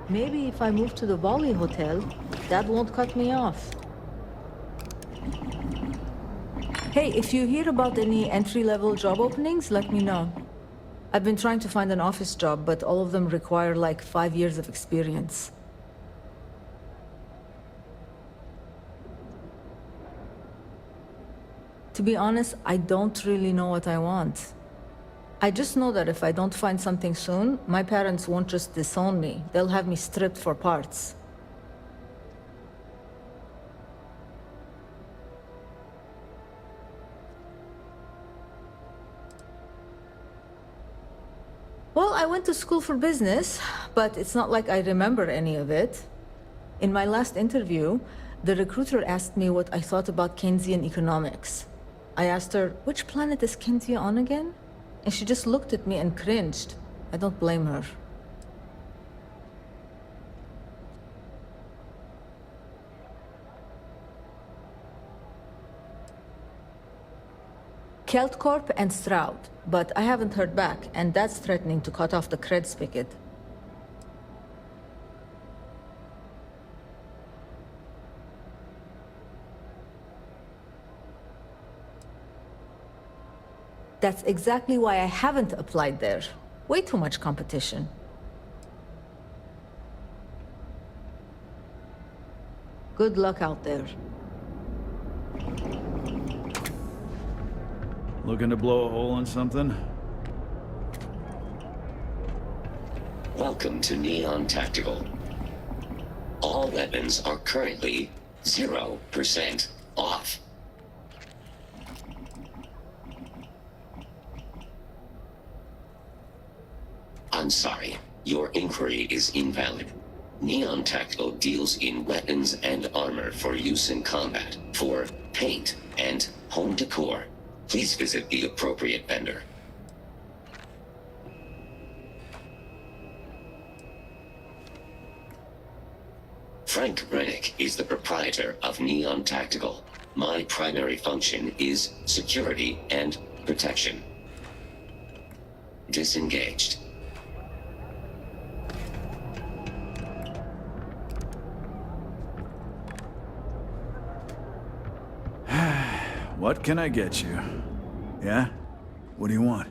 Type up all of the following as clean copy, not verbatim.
Maybe if I move to the Bali Hotel, that won't cut me off. Hey, if you hear about any entry-level job openings, let me know. I've been trying to find an office job, but all of them require like 5 years of experience. To be honest, I don't really know what I want. I just know that if I don't find something soon, my parents won't just disown me. They'll have me stripped for parts. Well, I went to school for business, but it's not like I remember any of it. In my last interview, the recruiter asked me what I thought about Keynesian economics. I asked her, which planet is Kenzia on again? And she just looked at me and cringed. I don't blame her. Kelt Corp and Stroud, but I haven't heard back, and that's threatening to cut off the cred spigot. That's exactly why I haven't applied there. Way too much competition. Good luck out there. Looking to blow a hole in something? Welcome to Neon Tactical. All weapons are currently 0% off. I'm sorry, your inquiry is invalid. Neon Tactical deals in weapons and armor for use in combat, for paint, and home decor. Please visit the appropriate vendor. Frank Rennick is the proprietor of Neon Tactical. My primary function is security and protection. Disengaged. What can I get you? Yeah? What do you want?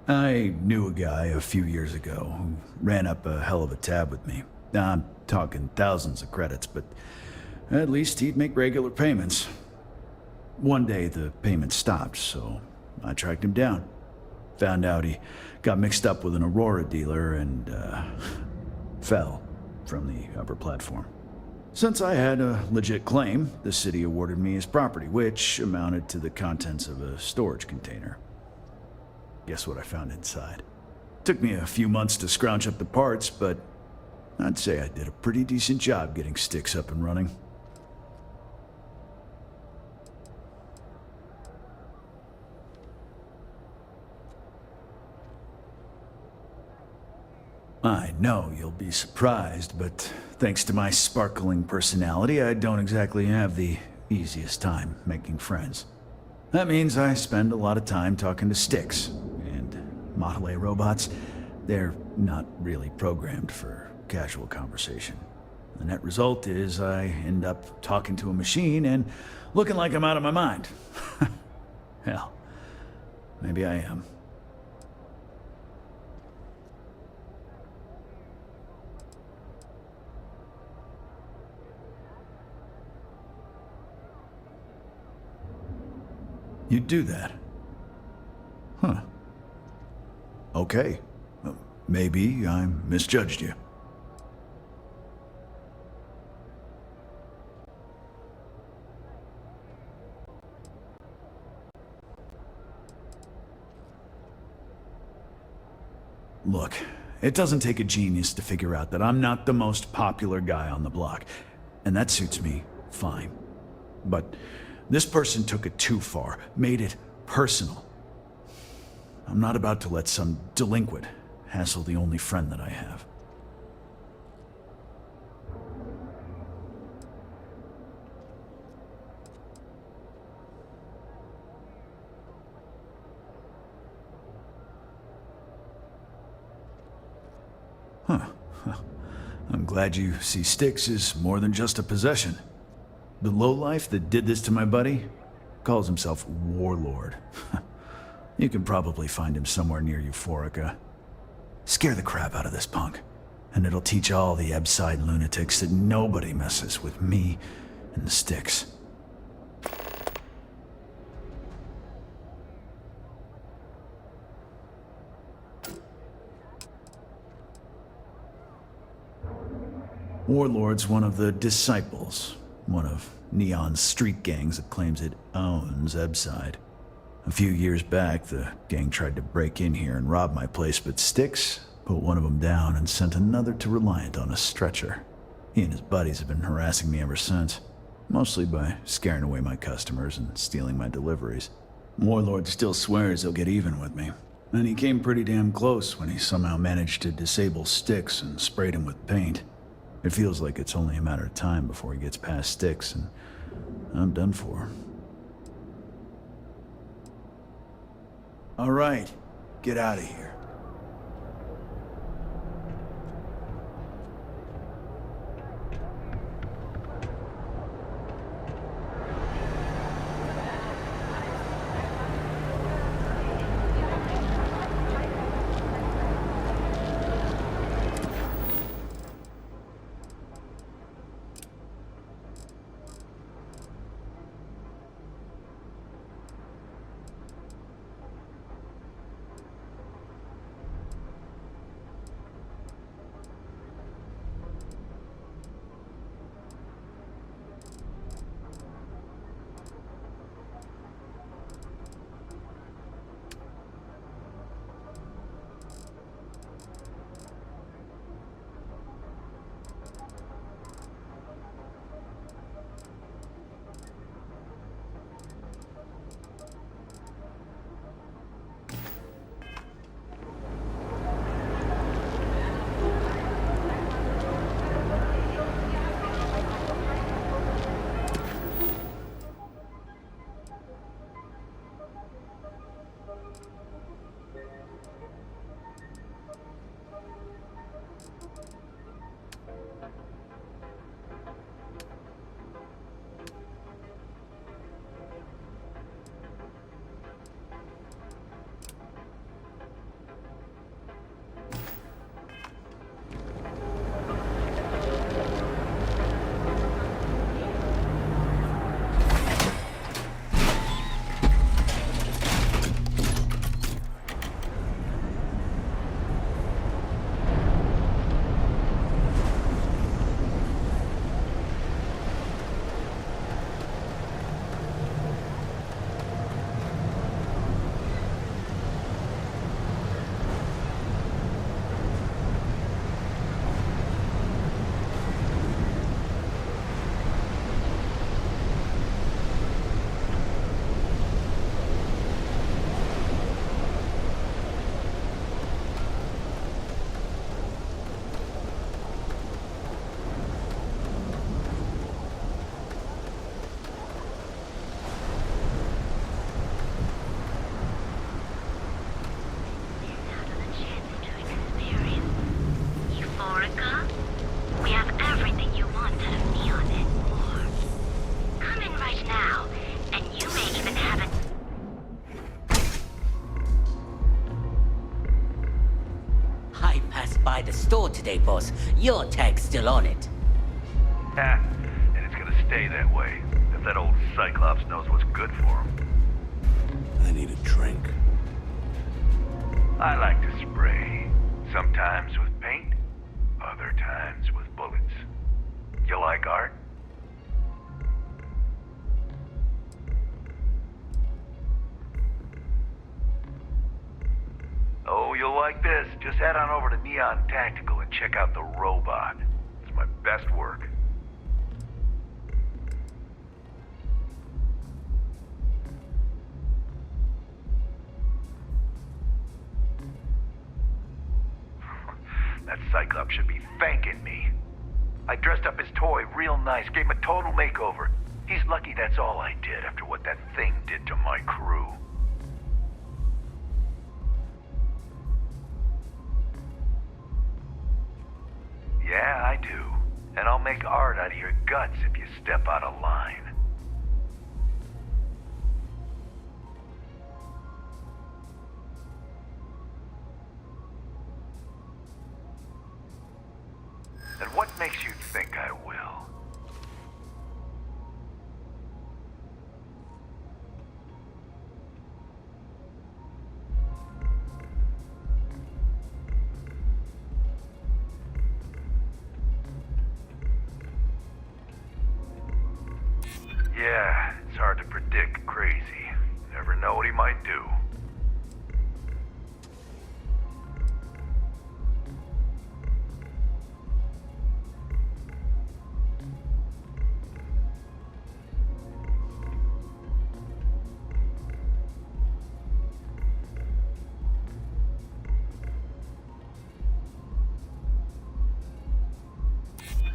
I knew a guy a few years ago who ran up a hell of a tab with me. Now, I'm talking thousands of credits, but at least he'd make regular payments. One day the payments stopped, so I tracked him down. Found out he got mixed up with an Aurora dealer and, fell from the upper platform. Since I had a legit claim, the city awarded me his property, which amounted to the contents of a storage container. Guess what I found inside? Took me a few months to scrounge up the parts, but I'd say I did a pretty decent job getting Styx up and running. I know you'll be surprised, but thanks to my sparkling personality, I don't exactly have the easiest time making friends. That means I spend a lot of time talking to Styx, and Model A robots, they're not really programmed for casual conversation. The net result is I end up talking to a machine and looking like I'm out of my mind. Hell, maybe I am. You'd do that? Huh. Okay. Maybe I misjudged you. Look, it doesn't take a genius to figure out that I'm not the most popular guy on the block, and that suits me fine. But this person took it too far, made it personal. I'm not about to let some delinquent hassle the only friend that I have. I'm glad you see Styx as more than just a possession. The lowlife that did this to my buddy calls himself Warlord. You can probably find him somewhere near Euphorica. Scare the crap out of this punk, and it'll teach all the Ebside lunatics that nobody messes with me and the Styx. Warlord's one of the Disciples, one of Neon's street gangs that claims it owns Ebside. A few years back, the gang tried to break in here and rob my place, but Styx put one of them down and sent another to Reliant on a stretcher. He and his buddies have been harassing me ever since, mostly by scaring away my customers and stealing my deliveries. Warlord still swears he'll get even with me, and he came pretty damn close when he somehow managed to disable Styx and sprayed him with paint. It feels like it's only a matter of time before he gets past Styx, and I'm done for. All right, get out of here. By the store today, boss. Your tag's still on it. Ha! And it's gonna stay that way, if that old Cyclops knows what's good for him. I need a drink. I like to spray. Sometimes with paint, other times with bullets. You like art? Oh, you'll like this. Just head on over to Neon Tactical and check out the robot. It's my best work. That Cyclops should be thanking me. I dressed up his toy real nice, gave him a total makeover. He's lucky that's all I did after what that thing did to my crew. Yeah, I do. And I'll make art out of your guts if you step out of line. And what makes you think I will? Yeah, it's hard to predict Crazy. Never know what he might do.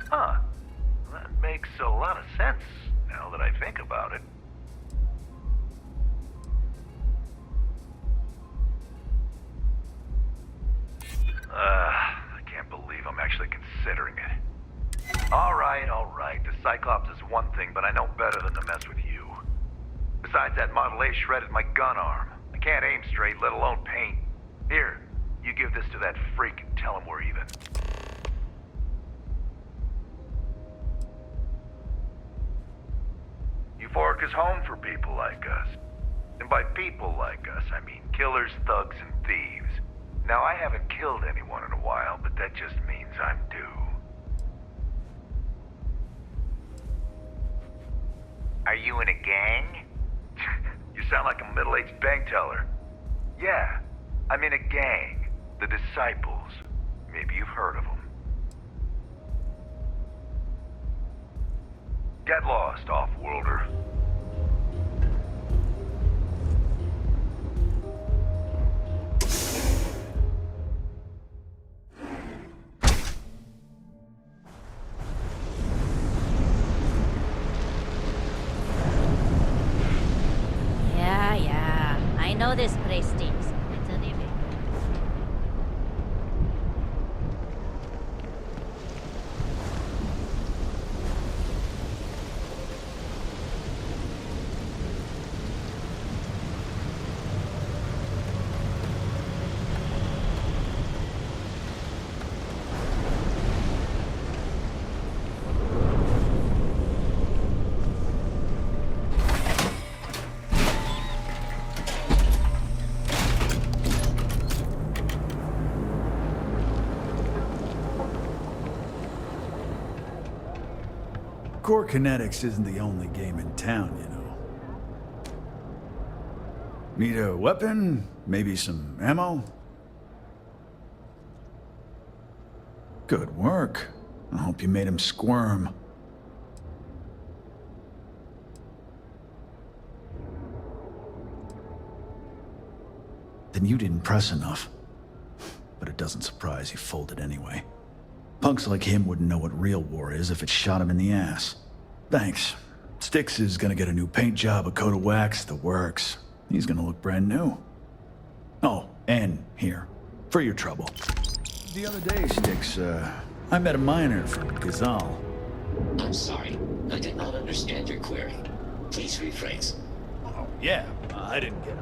Huh. That makes a lot of sense now that I think about it. I can't believe I'm actually considering it. All right. The Cyclops is one thing, but I know better than to mess with you. Besides, that Model A shredded my gun arm. I can't aim straight, let alone paint. Here, you give this to that freak and tell him we're even. Euphoric is home for people like us. And by people like us, I mean killers, thugs, and thieves. Now, I haven't killed anyone in a while, but that just means I'm due. Are you in a gang? You sound like a middle-aged bank teller. Yeah, I'm in a gang. The Disciples. Maybe you've heard of them. Get lost, off-worlder. Yeah. I know this place stinks. It's a living. Core Kinetics isn't the only game in town, you know. Need a weapon? Maybe some ammo? Good work. I hope you made him squirm. Then you didn't press enough. But it doesn't surprise he folded anyway. Punks like him wouldn't know what real war is if it shot him in the ass. Thanks. Styx is gonna get a new paint job, a coat of wax, the works. He's gonna look brand new. Oh, and here, for your trouble. The other day, Styx, I met a miner from Gazal. I'm sorry. I did not understand your query. Please rephrase. Oh, yeah, I didn't get it.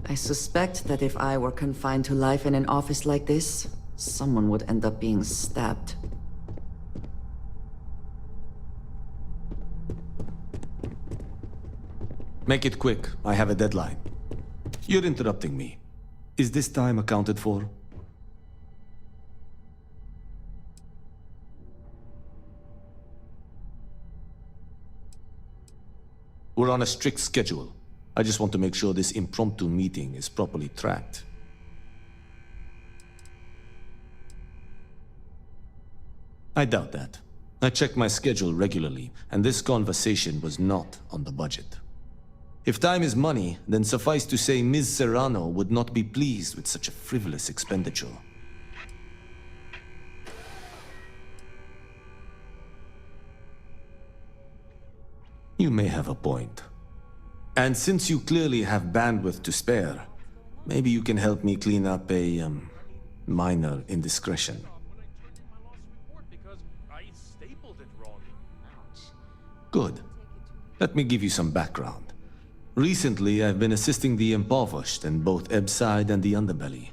I suspect that if I were confined to life in an office like this, someone would end up being stabbed. Make it quick. I have a deadline. You're interrupting me. Is this time accounted for? We're on a strict schedule. I just want to make sure this impromptu meeting is properly tracked. I doubt that. I check my schedule regularly, and this conversation was not on the budget. If time is money, then suffice to say Ms. Serrano would not be pleased with such a frivolous expenditure. You may have a point. And since you clearly have bandwidth to spare, maybe you can help me clean up a, minor indiscretion. Good. Let me give you some background. Recently, I've been assisting the impoverished in both Ebbside and the Underbelly.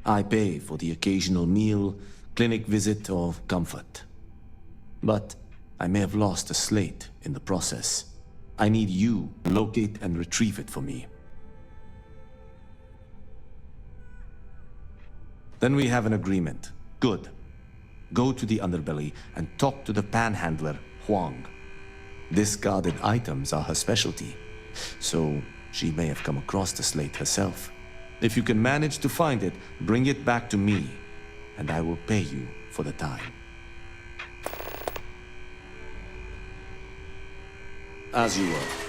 I pay for the occasional meal, clinic visit, or comfort. But I may have lost a slate in the process. I need you to locate and retrieve it for me. Then we have an agreement. Good. Go to the Underbelly and talk to the panhandler, Huang. Discarded items are her specialty, so she may have come across the slate herself. If you can manage to find it, bring it back to me, and I will pay you for the time. As you were.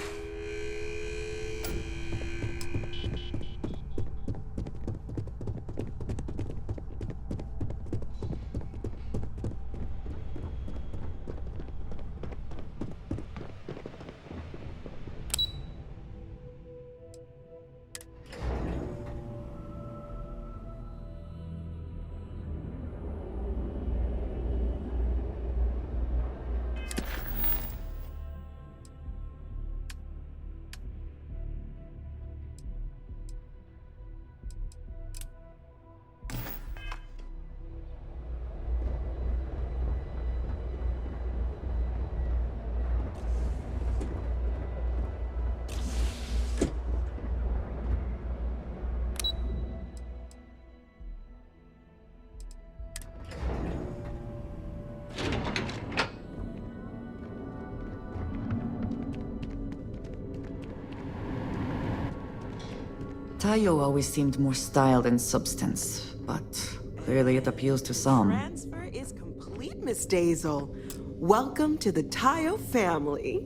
Tayo always seemed more style than substance, but clearly it appeals to some. Transfer is complete, Miss Daisel. Welcome to the Tayo family.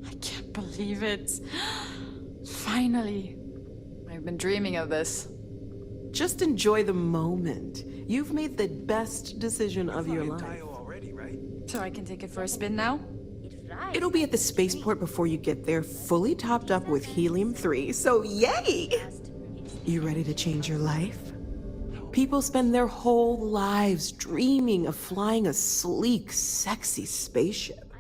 I can't believe it. Finally. I've been dreaming of this. Just enjoy the moment. You've made the best decision of your life. So I can take it for a spin now? It'll be at the spaceport before you get there, fully topped up with helium-3, so yay! You ready to change your life? People spend their whole lives dreaming of flying a sleek, sexy spaceship.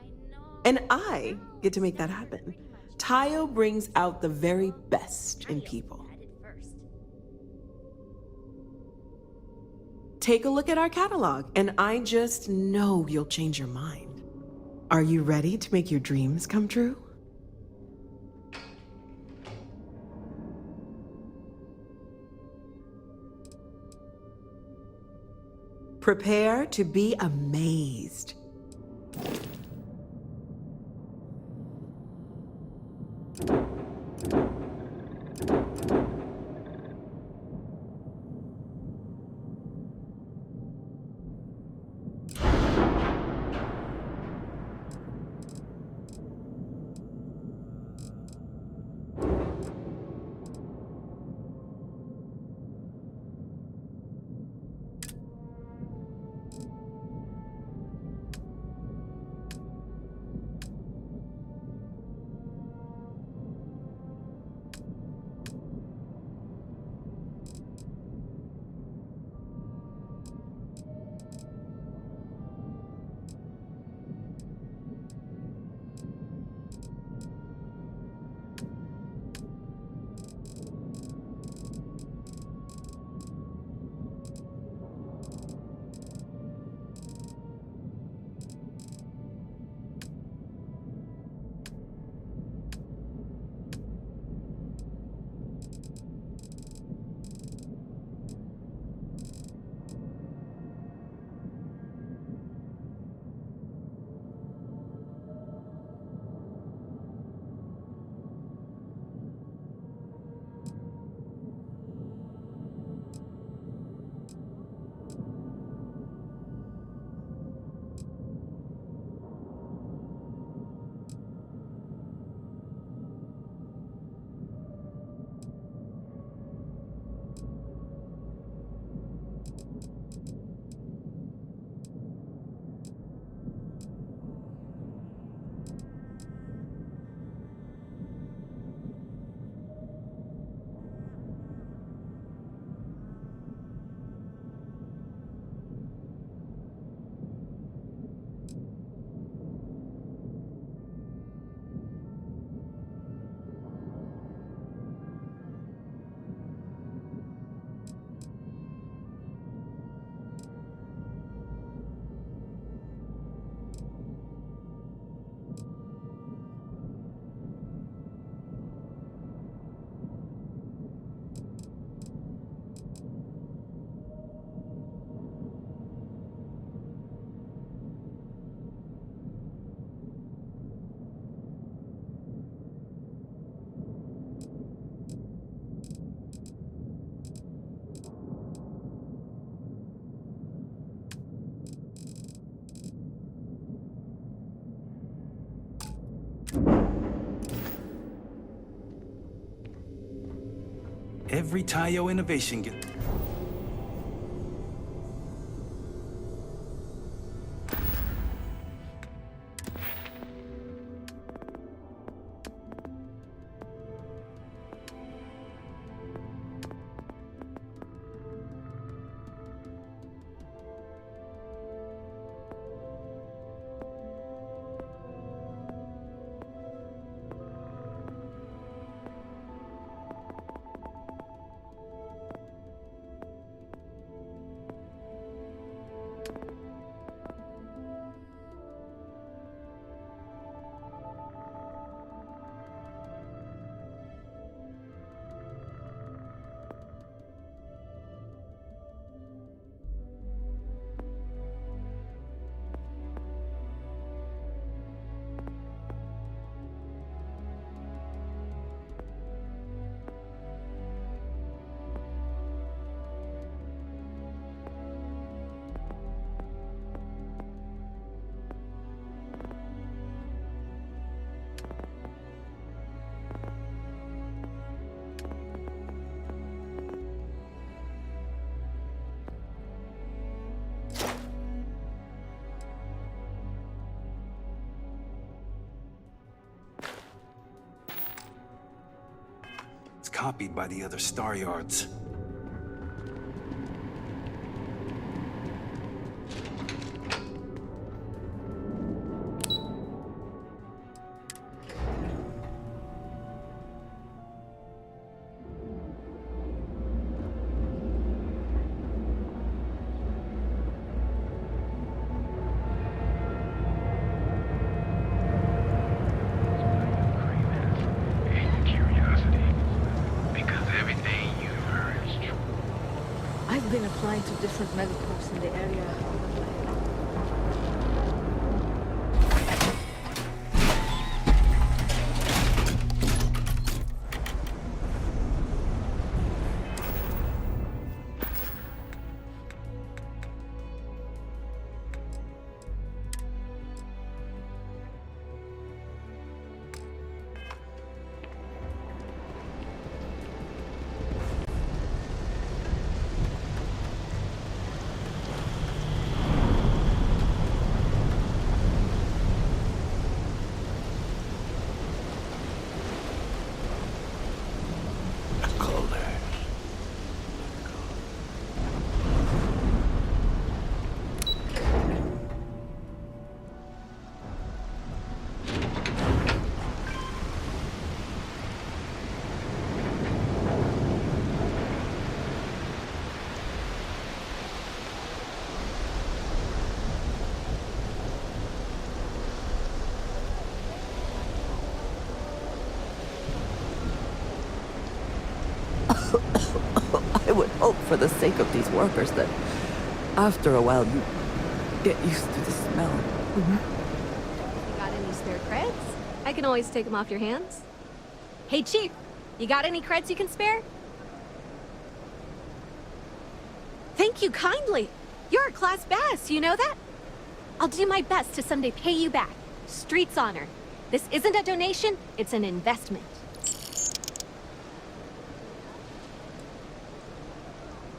And I get to make that happen. Tayo brings out the very best in people. Take a look at our catalog, and I just know you'll change your mind. Are you ready to make your dreams come true? Prepare to be amazed. Every Tayo innovation It's copied by the other Star Yards. I've been applying to different megacorps in the area. I would hope for the sake of these workers that after a while you get used to the smell. Got any spare creds? I can always take them off your hands. Hey, Chief, you got any creds you can spare? Thank you kindly. You're a class bass, you know that? I'll do my best to someday pay you back. Street's honor. This isn't a donation, it's an investment.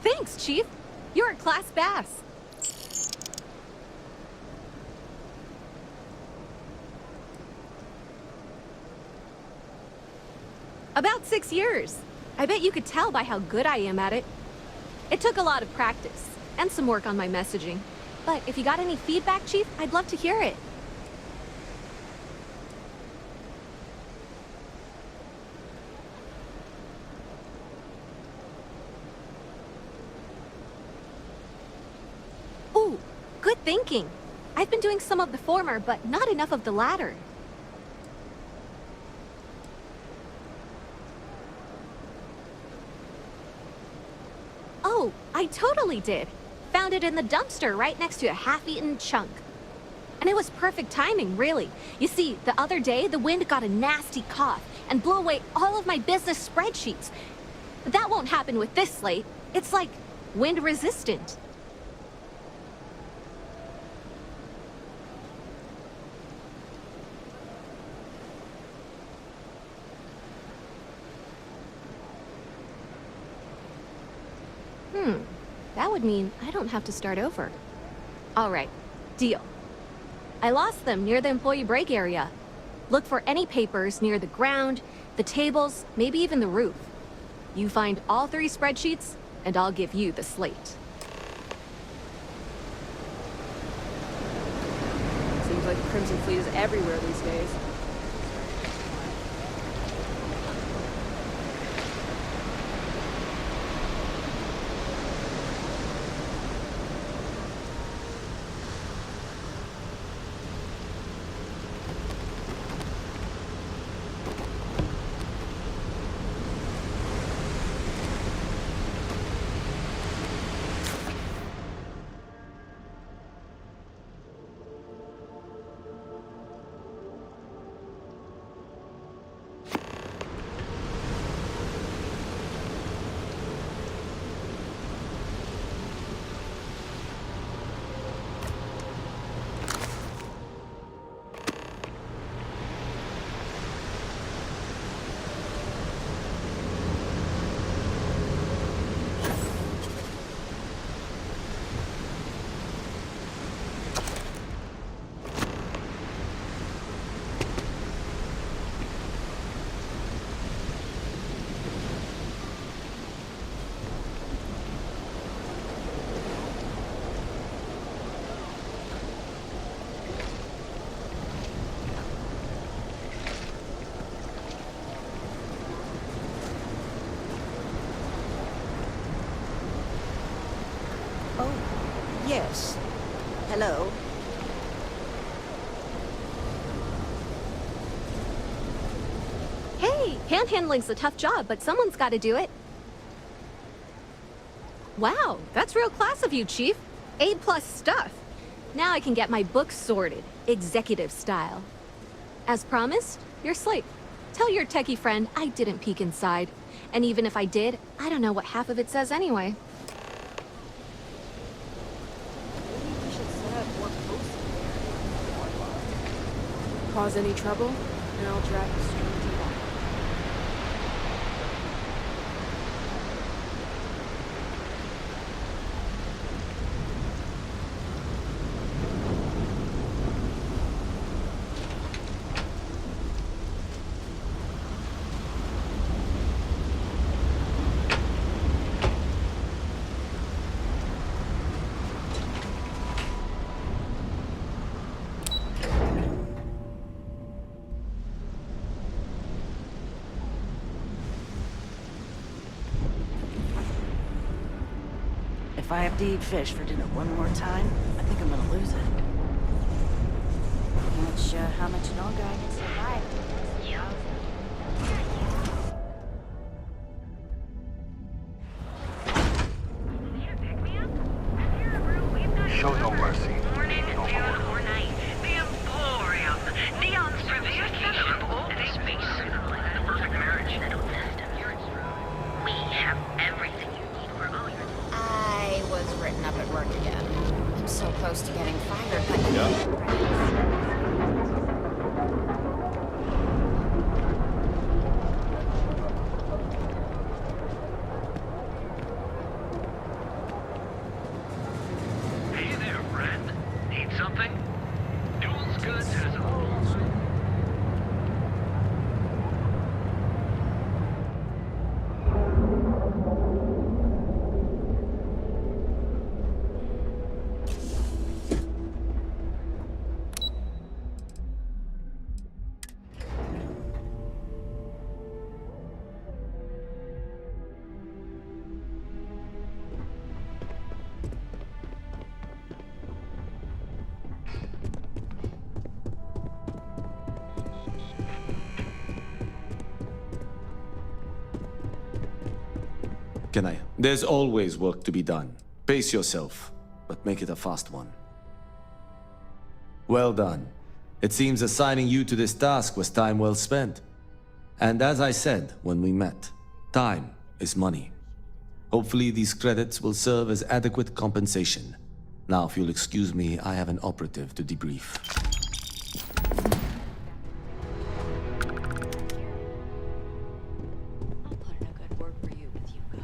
Thanks, Chief. You're a class bass. About 6 years. I bet you could tell by how good I am at it. It took a lot of practice, and some work on my messaging. But if you got any feedback, Chief, I'd love to hear it. Ooh, good thinking. I've been doing some of the former, but not enough of the latter. Oh, I totally did. Found it in the dumpster right next to a half-eaten chunk. And it was perfect timing, really. You see, the other day, the wind got a nasty cough and blew away all of my business spreadsheets. But that won't happen with this slate. It's like wind-resistant. That would mean I don't have to start over. All right, deal. I lost them near the employee break area. Look for any papers near the ground, the tables, maybe even the roof. You find all 3 spreadsheets, and I'll give you the slate. Seems like the Crimson Fleet is everywhere these days. Yes. Hello? Hey, panhandling's a tough job, but someone's got to do it. Wow, that's real class of you, Chief. A+ stuff. Now I can get my books sorted, executive style. As promised, your slate. Tell your techie friend I didn't peek inside. And even if I did, I don't know what half of it says anyway. Cause any trouble, and I'll drive you straight to that. If I have to eat fish for dinner one more time, I think I'm gonna lose it. Not sure how much longer I can survive. Show no mercy. Morning, noon, or night. The Emporium. Neon's for vacation of all the space. The perfect marriage. We have everything you need for all your... I was written up at work again. I'm so close to getting fired, but... Hey there, friend. Need something? Duel's goods has always... Can I? There's always work to be done. Pace yourself, but make it a fast one. Well done. It seems assigning you to this task was time well spent. And as I said when we met, time is money. Hopefully these credits will serve as adequate compensation. Now, if you'll excuse me, I have an operative to debrief. I'll put in a good word for you with Hugo.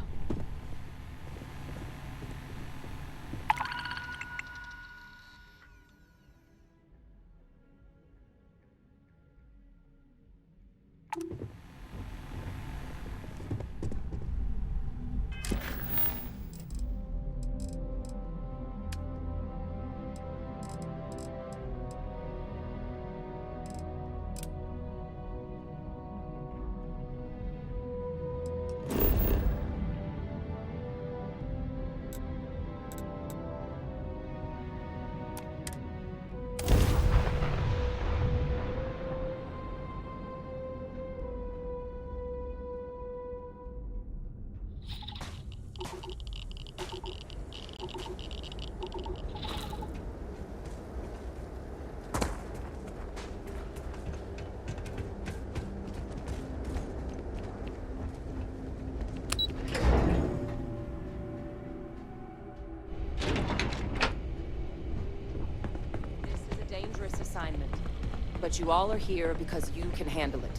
But you all are here because you can handle it.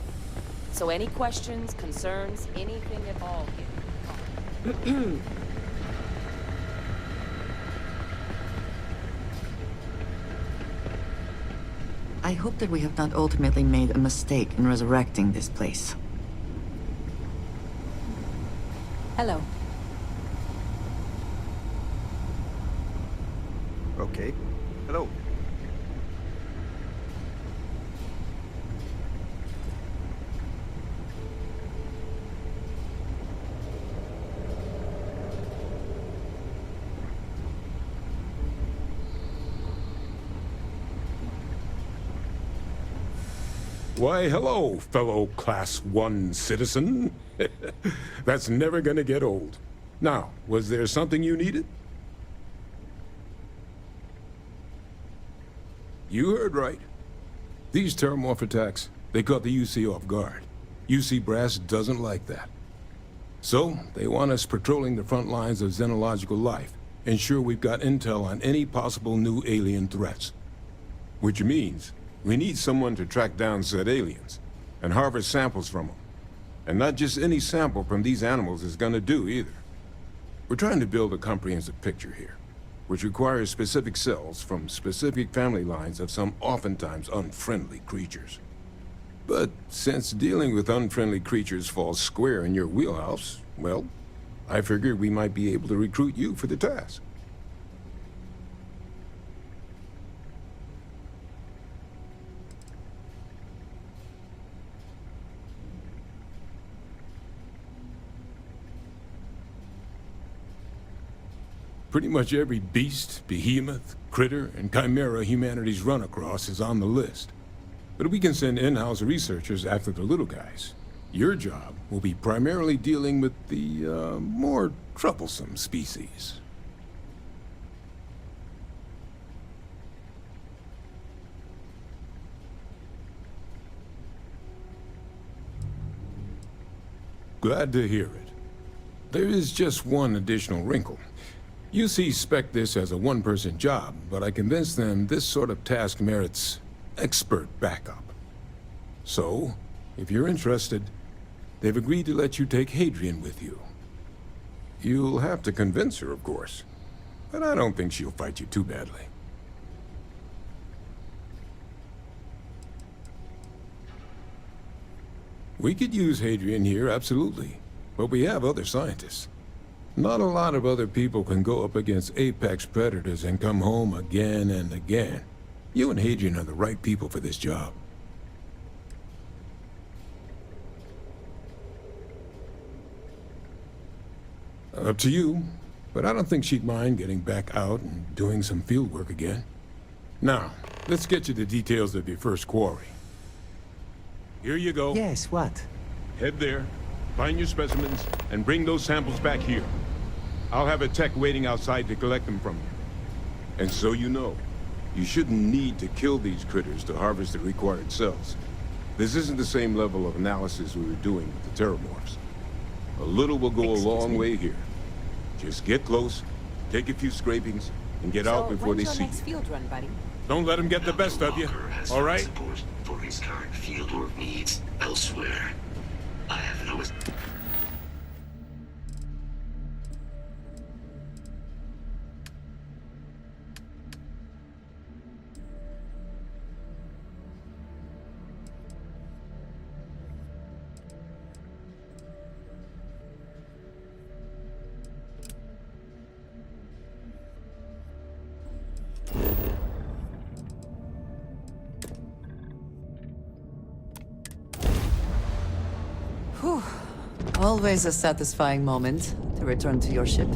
So any questions, concerns, anything at all, I hope that we have not ultimately made a mistake in resurrecting this place. Hello. Okay. Hello. Why, hello, fellow Class 1 citizen. That's never gonna get old. Now, was there something you needed? You heard right. These terramorph attacks, they caught the UC off guard. UC Brass doesn't like that. So, they want us patrolling the front lines of xenological life, ensure we've got intel on any possible new alien threats. Which means we need someone to track down said aliens and harvest samples from them. And not just any sample from these animals is gonna do either. We're trying to build a comprehensive picture here, which requires specific cells from specific family lines of some oftentimes unfriendly creatures. But since dealing with unfriendly creatures falls square in your wheelhouse, well, I figured we might be able to recruit you for the task. Pretty much every beast, behemoth, critter, and chimera humanity's run across is on the list. But we can send in-house researchers after the little guys. Your job will be primarily dealing with the, more troublesome species. Glad to hear it. There is just one additional wrinkle. UC spec this as a one-person job, but I convinced them this sort of task merits expert backup. So, if you're interested, they've agreed to let you take Hadrian with you. You'll have to convince her, of course, but I don't think she'll fight you too badly. We could use Hadrian here, absolutely, but we have other scientists. Not a lot of other people can go up against apex predators and come home again and again. You and Hadrian are the right people for this job. Up to you, but I don't think she'd mind getting back out and doing some field work again. Now, let's get you the details of your first quarry. Here you go. Yes, what? Head there, find your specimens, and bring those samples back here. I'll have a tech waiting outside to collect them from you. And so you know, you shouldn't need to kill these critters to harvest the required cells. This isn't the same level of analysis we were doing with the terramorphs. A little will go a long way here. Just get close, take a few scrapings, and get out before they see you. Field run, buddy? Don't let them get the best of you, all right? Support for his current fieldwork needs elsewhere. I have no... Whew. Always a satisfying moment to return to your ship.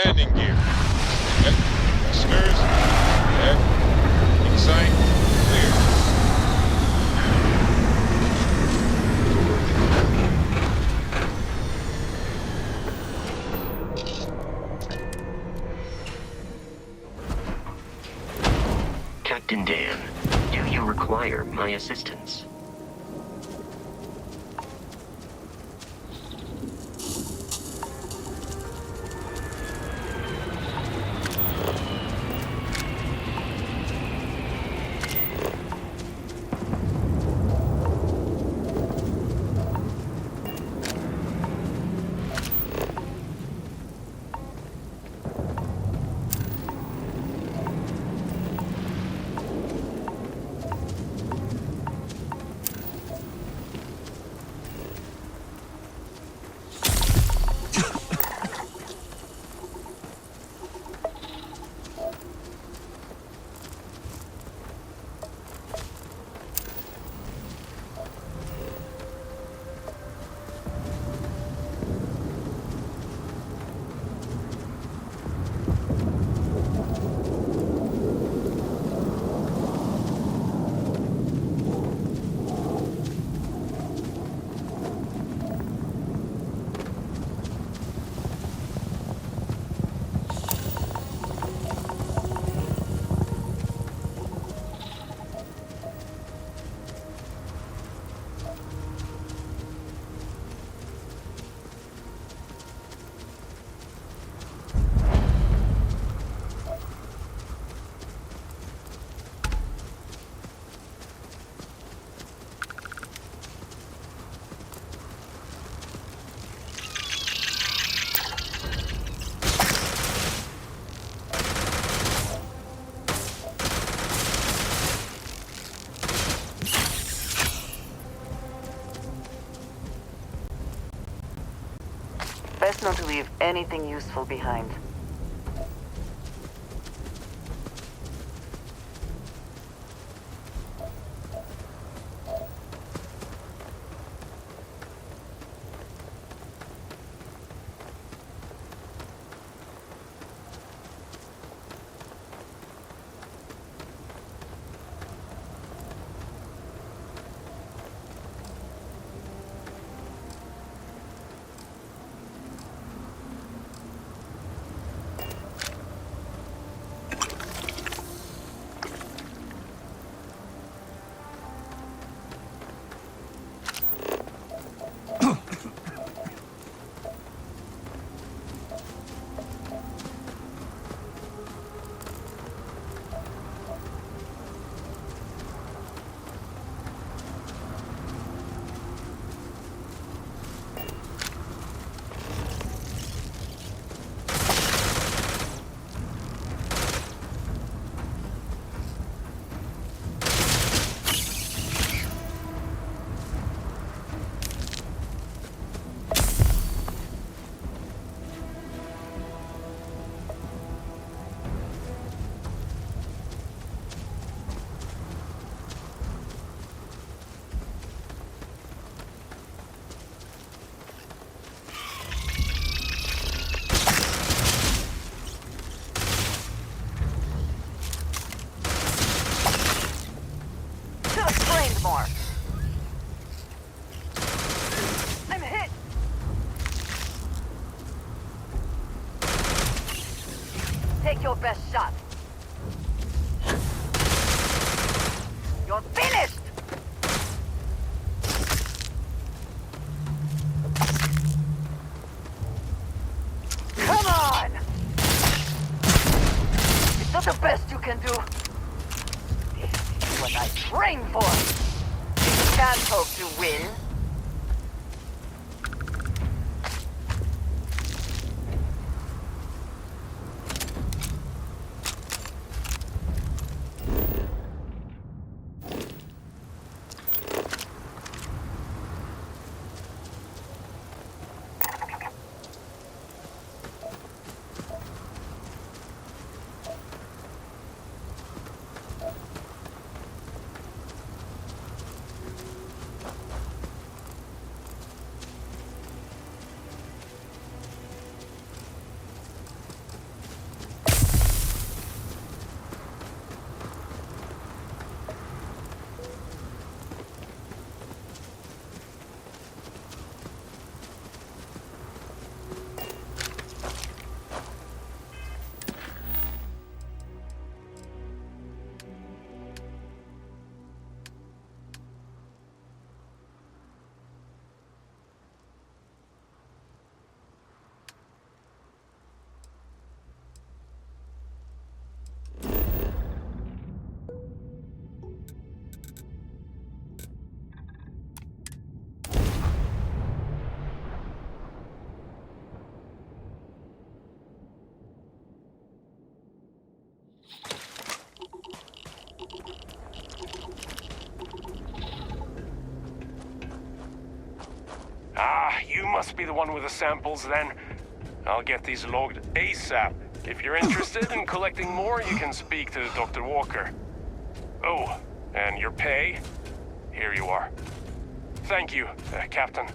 Landing gear. Yep. Thrusters. Yep. Insight. Clear. Captain Dan, do you require my assistance? Best not to leave anything useful behind. More. I'm hit. Take your best shot. You're finished. Come on. It's not the best you can do. This is what I trained for. Can't hope to win. must be the one with the samples then. I'll get these logged ASAP. If you're interested in collecting more, you can speak to Dr. Walker. Oh, and your pay? Here you are. Thank you, Captain.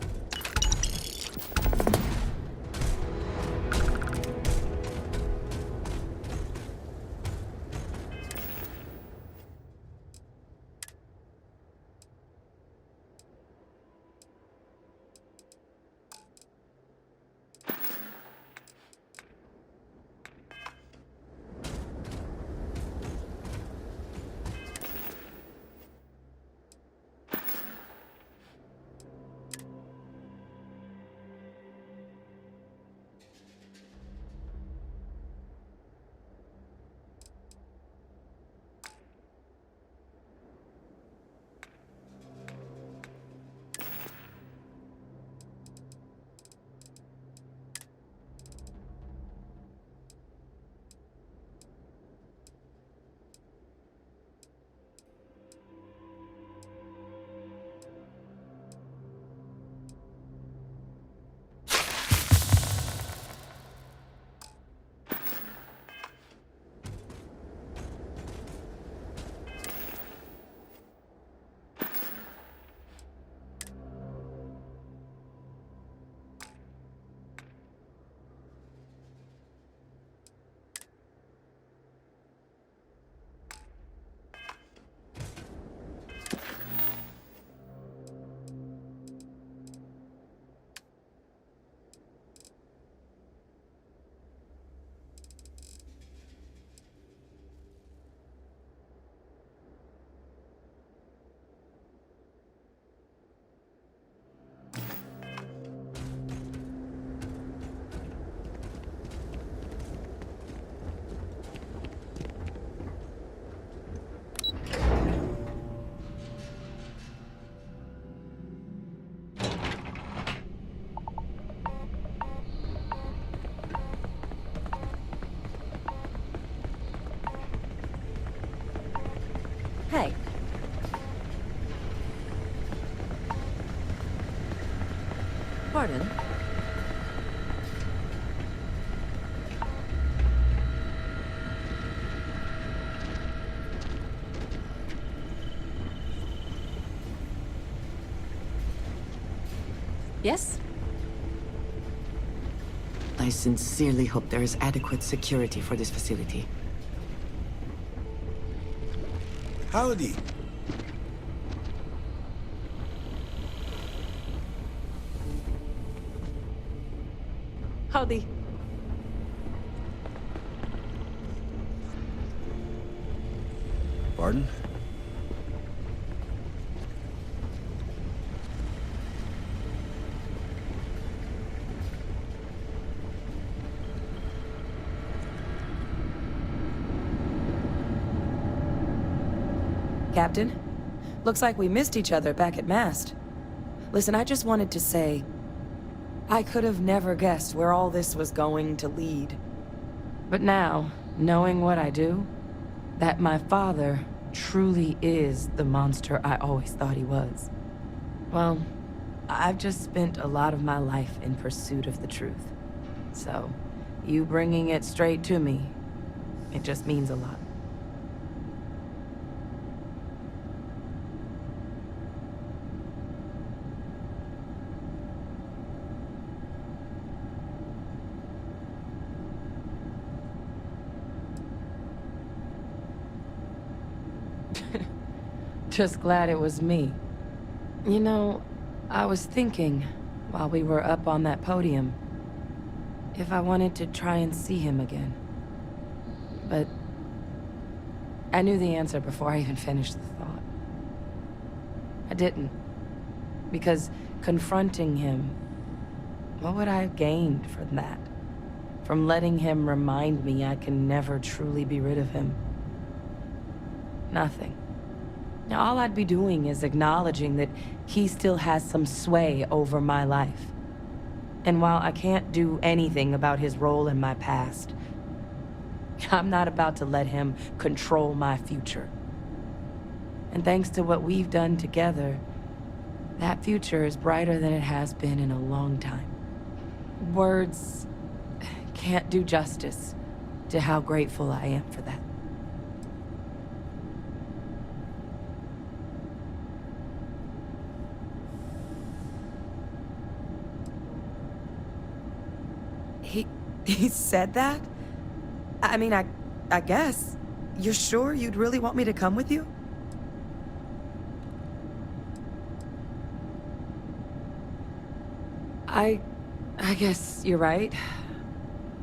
Hey. Pardon? Yes? I sincerely hope there is adequate security for this facility. Howdy. Howdy. Pardon? Captain, looks like we missed each other back at Mast. Listen, I just wanted to say, I could have never guessed where all this was going to lead. But now, knowing what I do, that my father truly is the monster I always thought he was. Well, I've just spent a lot of my life in pursuit of the truth. So, you bringing it straight to me, it just means a lot. Just glad it was me. You know, I was thinking, while we were up on that podium, if I wanted to try and see him again. But I knew the answer before I even finished the thought. I didn't. Because confronting him, what would I have gained from that? From letting him remind me I can never truly be rid of him? Nothing. Now, all I'd be doing is acknowledging that he still has some sway over my life. And while I can't do anything about his role in my past, I'm not about to let him control my future. And thanks to what we've done together, that future is brighter than it has been in a long time. Words can't do justice to how grateful I am for that. He said that? I mean, I guess. You're sure you'd really want me to come with you? I guess you're right.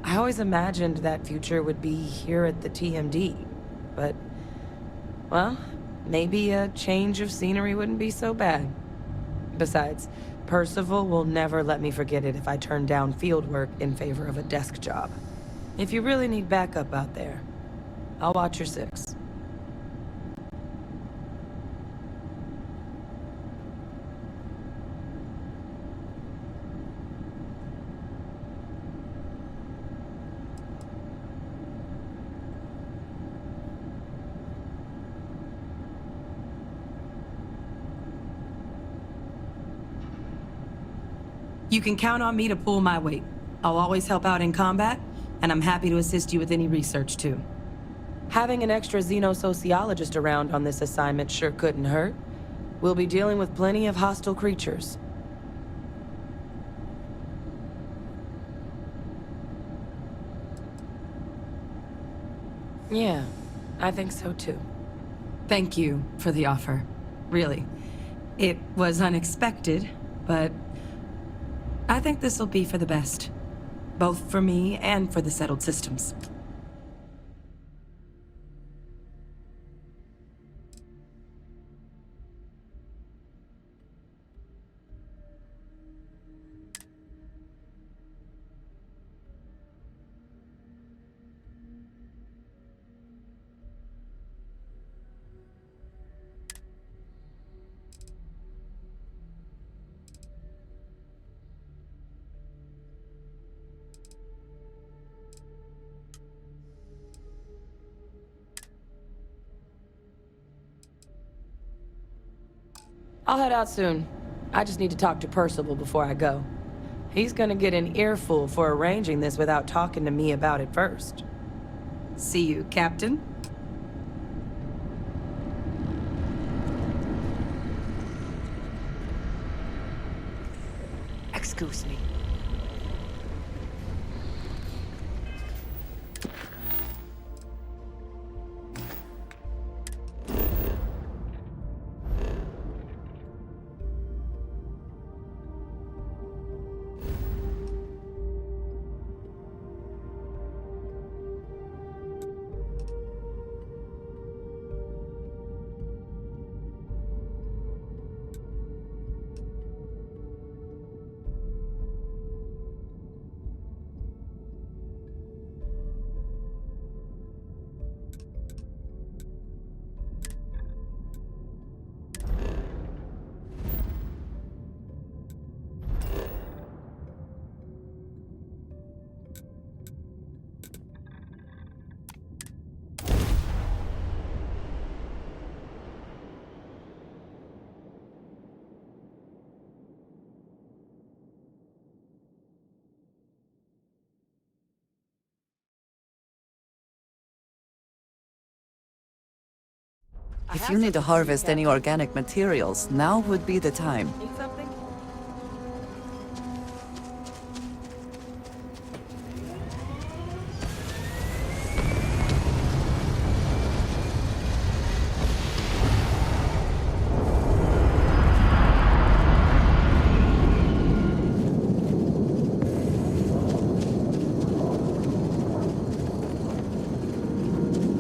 I always imagined that future would be here at the TMD, but, well, maybe a change of scenery wouldn't be so bad. Besides, Percival will never let me forget it if I turn down field work in favor of a desk job. If you really need backup out there, I'll watch your six. You can count on me to pull my weight. I'll always help out in combat, and I'm happy to assist you with any research, too. Having an extra xenosociologist around on this assignment sure couldn't hurt. We'll be dealing with plenty of hostile creatures. Yeah, I think so too. Thank you for the offer. Really. It was unexpected, but I think this will be for the best. Both for me and for the settled systems. I'll head out soon. I just need to talk to Percival before I go. He's gonna get an earful for arranging this without talking to me about it first. See you, Captain. Excuse me. If you need to harvest any organic materials, now would be the time. Need something?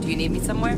Do you need me somewhere?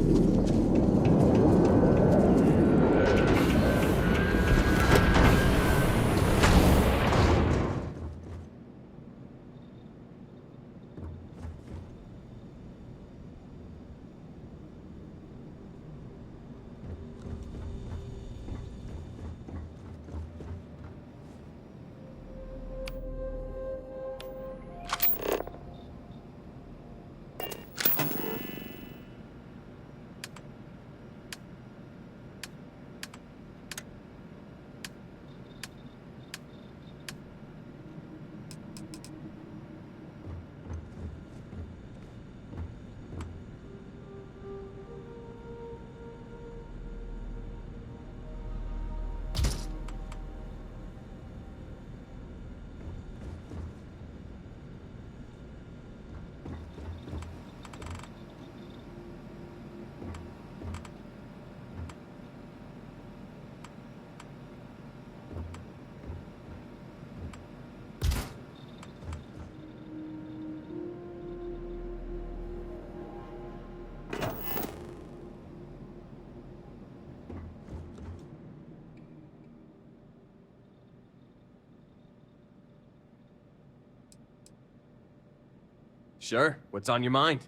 Sure, what's on your mind?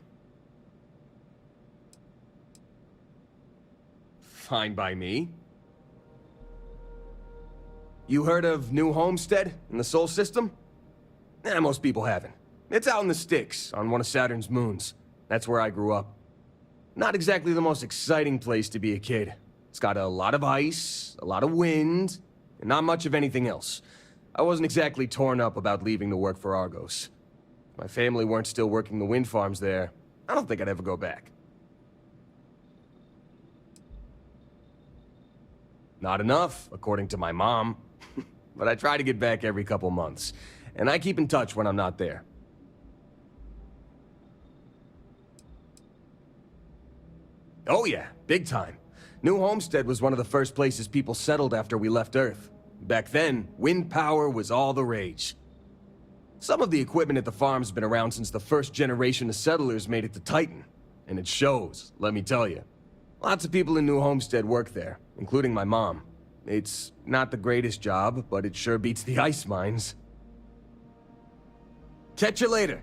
Fine by me. You heard of New Homestead in the Sol System? Most people haven't. It's out in the sticks, on one of Saturn's moons. That's where I grew up. Not exactly the most exciting place to be a kid. It's got a lot of ice, a lot of wind, and not much of anything else. I wasn't exactly torn up about leaving to work for Argos. If my family weren't still working the wind farms there, I don't think I'd ever go back. Not enough, according to my mom. But I try to get back every couple months, and I keep in touch when I'm not there. Oh yeah, big time. New Homestead was one of the first places people settled after we left Earth. Back then, wind power was all the rage. Some of the equipment at the farm's been around since the first generation of settlers made it to Titan. And it shows, let me tell you. Lots of people in New Homestead work there, including my mom. It's not the greatest job, but it sure beats the ice mines. Catch you later.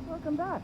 Welcome back.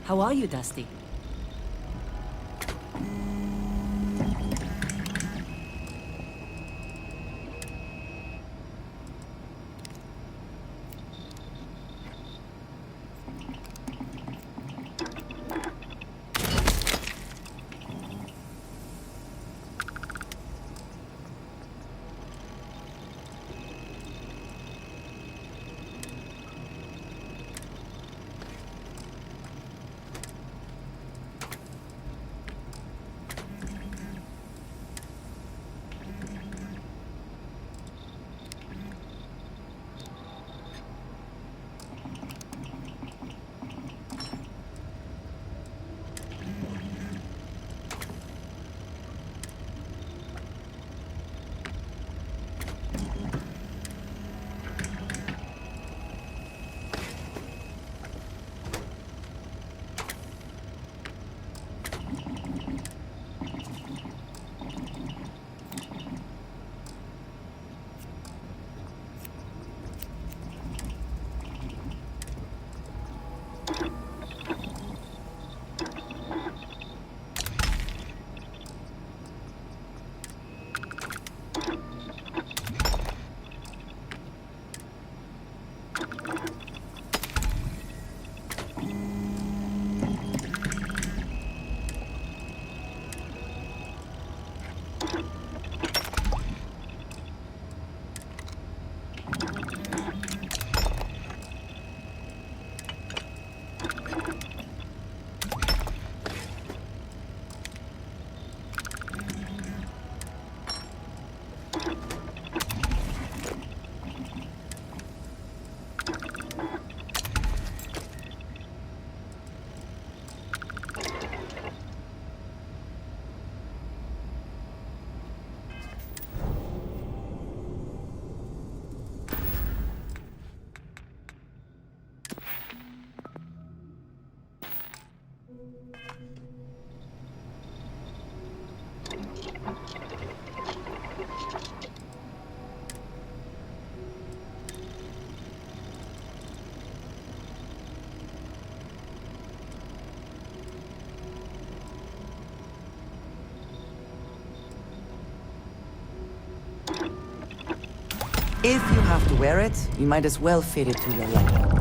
How are you, Dusty? If you have to wear it, you might as well fit it to your liking.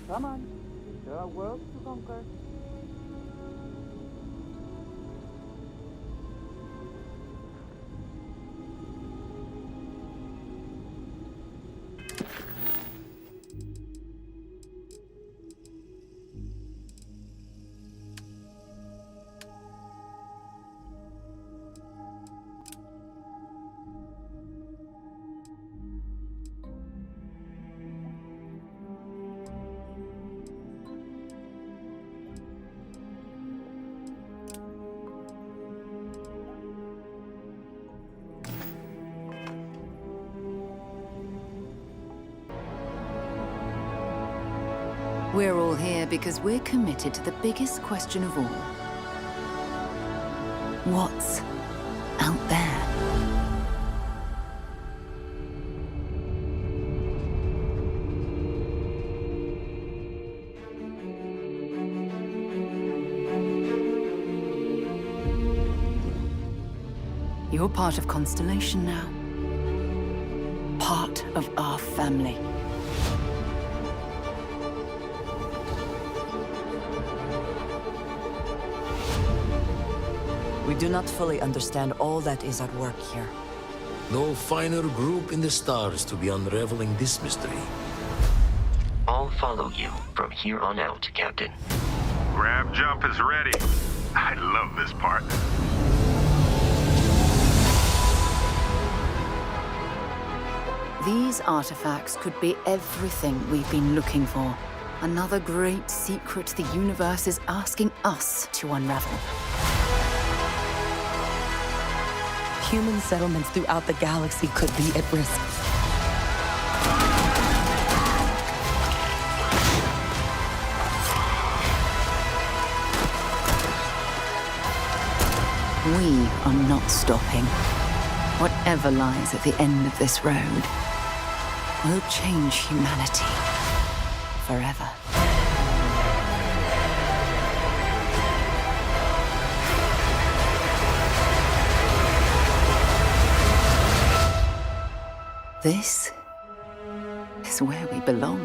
Come on. There are worlds to conquer. We're all here because we're committed to the biggest question of all. What's out there? You're part of Constellation now. Part of our family. We do not fully understand all that is at work here. No finer group in the stars to be unraveling this mystery. I'll follow you from here on out, Captain. Grab jump is ready. I love this part. These artifacts could be everything we've been looking for. Another great secret the universe is asking us to unravel. Human settlements throughout the galaxy could be at risk. We are not stopping. Whatever lies at the end of this road will change humanity forever. This is where we belong.